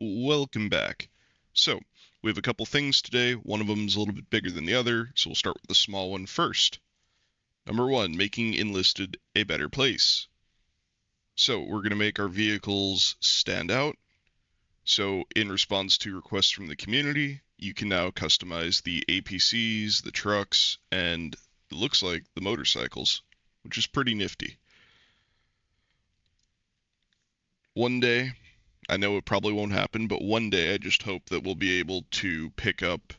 Welcome back. So, we have a couple things today. One of them is a little bit bigger than the other, so we'll start with the small one first. Number one, making Enlisted a better place. So, we're going to make our vehicles stand out. So, in response to requests from the community, you can now customize the APCs, the trucks, and it looks like the motorcycles, which is pretty nifty. One day, I know it probably won't happen, but one day I just hope that we'll be able to pick up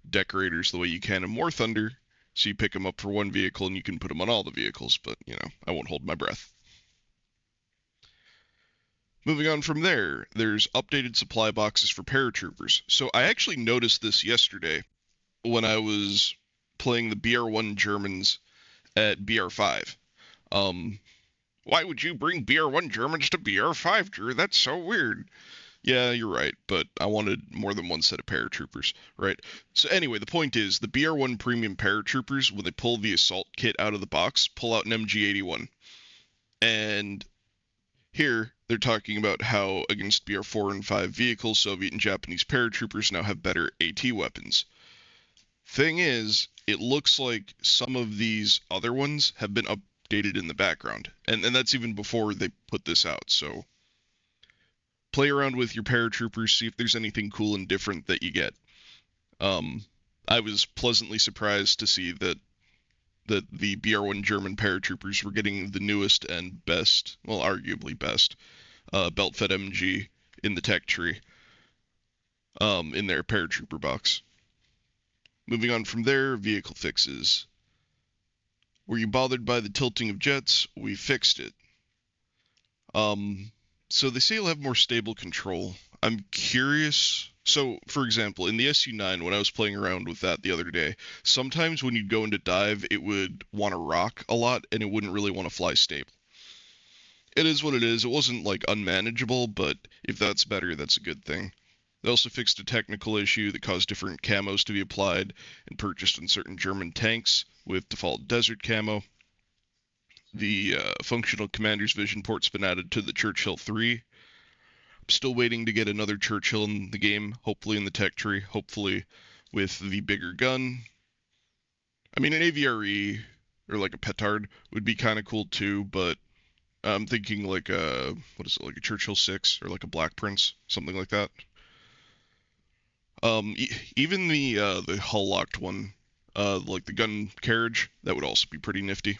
decorators the way you can in War Thunder. So you pick them up for one vehicle and you can put them on all the vehicles, but, I won't hold my breath. Moving on from there, there's updated supply boxes for paratroopers. So I actually noticed this yesterday when I was playing the BR1 Germans at BR5. Why would you bring BR1 Germans to BR5, Drew? That's so weird. Yeah, you're right, but I wanted more than one set of paratroopers, right? So anyway, the point is, the BR1 Premium paratroopers, when they pull the assault kit out of the box, pull out an MG81. And here, they're talking about how against BR4 and 5 vehicles, Soviet and Japanese paratroopers now have better AT weapons. Thing is, it looks like some of these other ones have been updated in the background. And that's even before they put this out, so play around with your paratroopers, see if there's anything cool and different that you get. I was pleasantly surprised to see that the BR1 German paratroopers were getting the newest and best, well, arguably best, belt-fed MG in the tech tree, in their paratrooper box. Moving on from there, vehicle fixes. Were you bothered by the tilting of jets? We fixed it. So they say you'll have more stable control. I'm curious. So, for example, in the SU-9, when I was playing around with that the other day, sometimes when you'd go into dive, it would want to rock a lot, and it wouldn't really want to fly stable. It is what it is. It wasn't, like, unmanageable, but if that's better, that's a good thing. They also fixed a technical issue that caused different camos to be applied and purchased on certain German tanks with default desert camo. The functional commander's vision port's been added to the Churchill 3. I'm still waiting to get another Churchill in the game, hopefully in the tech tree, hopefully with the bigger gun. I mean, an AVRE or like a petard would be kind of cool too, but I'm thinking like like a Churchill 6 or like a Black Prince, something like that. Even the hull locked one, like the gun carriage, that would also be pretty nifty.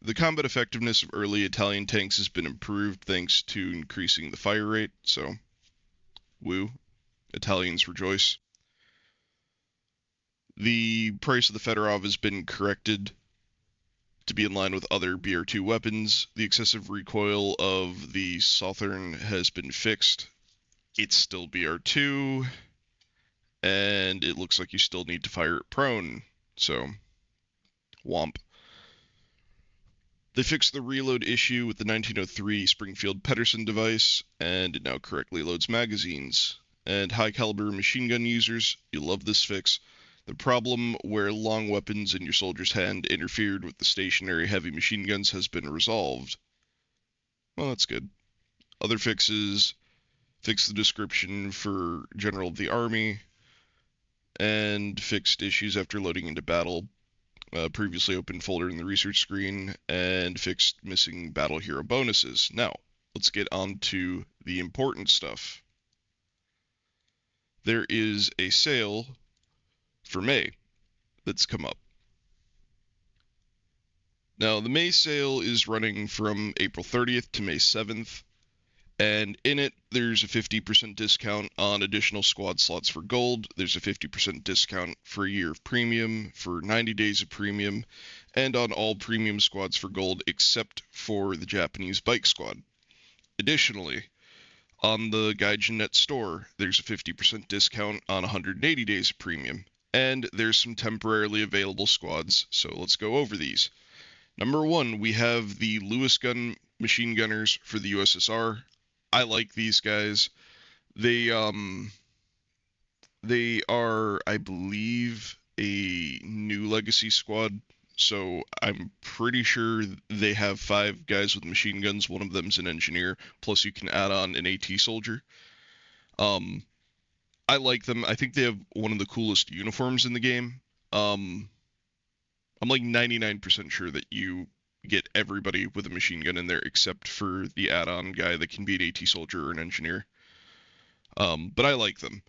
The combat effectiveness of early Italian tanks has been improved thanks to increasing the fire rate, so woo, Italians rejoice. The price of the Fedorov has been corrected to be in line with other BR2 weapons. The excessive recoil of the Southern has been fixed. It's still BR2, and it looks like you still need to fire it prone, so womp. They fixed the reload issue with the 1903 Springfield Pedersen device, and it now correctly loads magazines. And high-caliber machine gun users, you'll love this fix. The problem where long weapons in your soldier's hand interfered with the stationary heavy machine guns has been resolved. Well, that's good. Other fixes, fix the description for General of the Army, and fixed issues after loading into battle. Previously open folder in the research screen, and fixed missing battle hero bonuses. Now, let's get on to the important stuff. There is a sale for May that's come up. Now, the May sale is running from April 30th to May 7th, and in it, there's a 50% discount on additional squad slots for gold. There's a 50% discount for a year of premium, for 90 days of premium, and on all premium squads for gold except for the Japanese bike squad. Additionally, on the Gaijin Net store, there's a 50% discount on 180 days of premium, and there's some temporarily available squads, so let's go over these. Number one, we have the Lewis gun machine gunners for the USSR. I like these guys. They are, I believe, a new legacy squad, so I'm pretty sure they have 5 guys with machine guns. One of them's an engineer, plus you can add on an AT soldier. Um, I like them. I think they have one of the coolest uniforms in the game. Um, I'm like 99% sure that you get everybody with a machine gun in there except for the add-on guy that can be an AT soldier or an engineer. But I like them.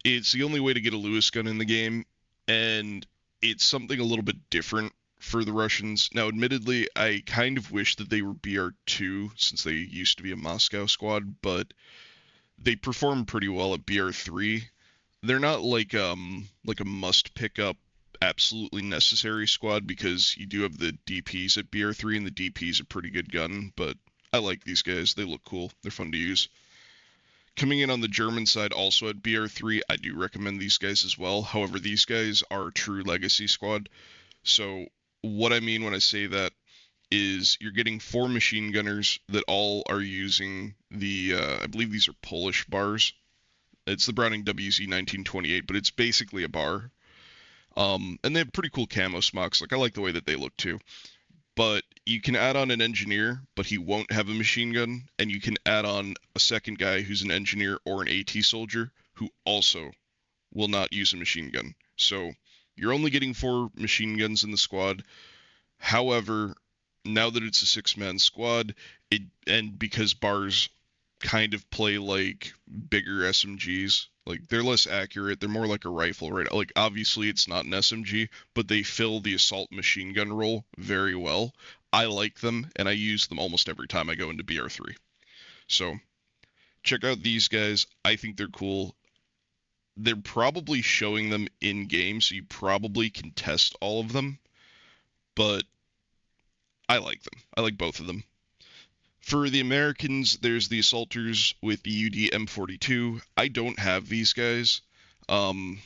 It's the only way to get a Lewis gun in the game, and it's something a little bit different for the Russians. Now, admittedly, I kind of wish that they were BR2 since they used to be a Moscow squad, but they perform pretty well at BR3. They're not like a must pick up absolutely necessary squad because you do have the DPs at BR3 and the DP is a pretty good gun, but I like these guys. They look cool. They're fun to use. Coming in on the German side also at BR3, I do recommend these guys as well. However, these guys are a true legacy squad. So what I mean when I say that is you're getting 4 machine gunners that all are using the I believe these are Polish bars. It's the Browning WZ 1928, but it's basically a bar. And they have pretty cool camo smocks. Like I like the way that they look too. But you can add on an engineer, but he won't have a machine gun, and you can add on a second guy who's an engineer or an AT soldier who also will not use a machine gun. So you're only getting 4 machine guns in the squad. However, now that it's a 6-man squad, and because bars kind of play like bigger SMGs. Like they're less accurate. They're more like a rifle, right? Like obviously it's not an SMG, but they fill the assault machine gun role very well. I like them and I use them almost every time I go into BR3. So check out these guys. I think they're cool. They're probably showing them in game, so you probably can test all of them, but I like them. I like both of them. For the Americans, there's the assaulters with the UD M42. I don't have these guys. Um,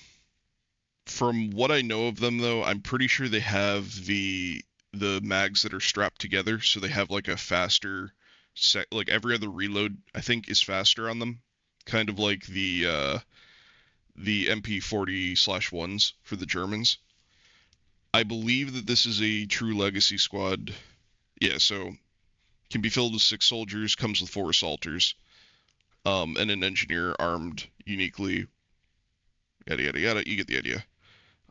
from what I know of them, though, I'm pretty sure they have the mags that are strapped together, so they have like a faster set. Like every other reload, I think, is faster on them, kind of like the MP40/1s for the Germans. I believe that this is a true legacy squad. Yeah, so can be filled with 6 soldiers, comes with 4 assaulters, and an engineer armed uniquely. Yada yada yada. You get the idea.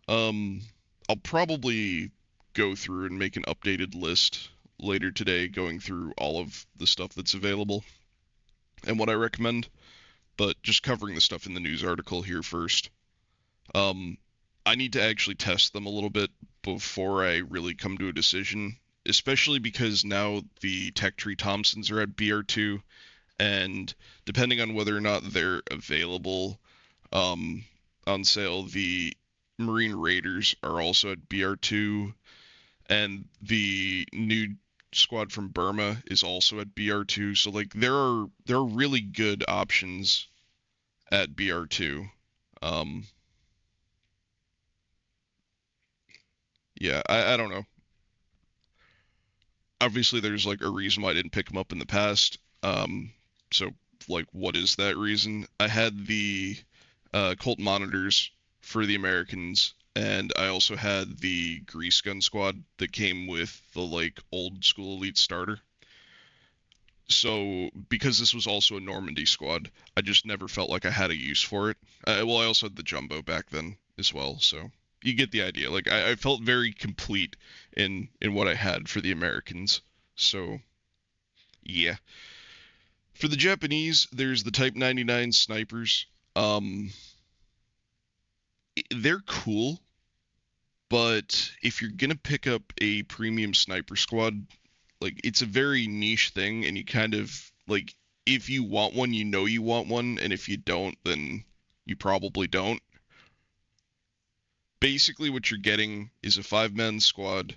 Um, I'll probably go through and make an updated list later today, going through all of the stuff that's available and what I recommend. But just covering the stuff in the news article here first. Um, I need to actually test them a little bit before I really come to a decision, especially because now the Tech Tree Thompsons are at BR2, and depending on whether or not they're available um, on sale, the Marine Raiders are also at BR2, and the new squad from Burma is also at BR2. So like there are really good options at BR2. Um, yeah, I don't know. Obviously, there's like a reason why I didn't pick them up in the past. So like, what is that reason? I had the Colt monitors for the Americans, and I also had the grease gun squad that came with the like old school elite starter. So because this was also a Normandy squad, I just never felt like I had a use for it. Well, I also had the jumbo back then as well, so you get the idea. Like I felt very complete in what I had for the Americans. So yeah. For the Japanese, there's the Type 99 snipers. Um, they're cool, but if you're gonna pick up a premium sniper squad, like it's a very niche thing, and you kind of like if you want one, you know you want one, and if you don't, then you probably don't. Basically, what you're getting is a 5-man squad.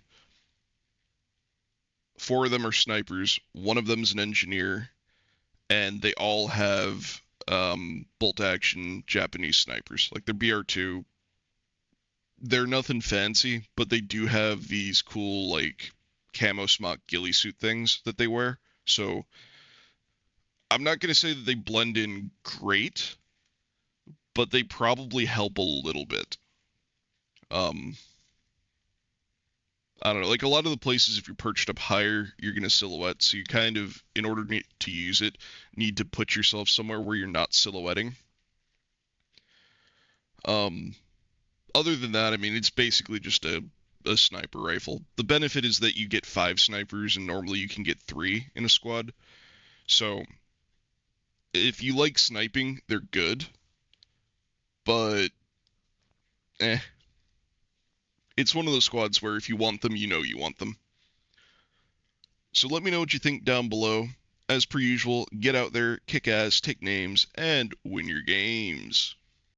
4 of them are snipers. One of them's an engineer, and they all have bolt action Japanese snipers. Like they're BR2. They're nothing fancy, but they do have these cool like camo smock ghillie suit things that they wear. So I'm not going to say that they blend in great, but they probably help a little bit. Um, I don't know, like a lot of the places, if you're perched up higher, you're going to silhouette. So you kind of, in order to use it, need to put yourself somewhere where you're not silhouetting. Um, Other than that, I mean, it's basically just a sniper rifle. The benefit is that you get 5 snipers, and normally you can get 3 in a squad. So if you like sniping, they're good, but eh. It's one of those squads where if you want them, you know you want them. So let me know what you think down below. As per usual, get out there, kick ass, take names, and win your games.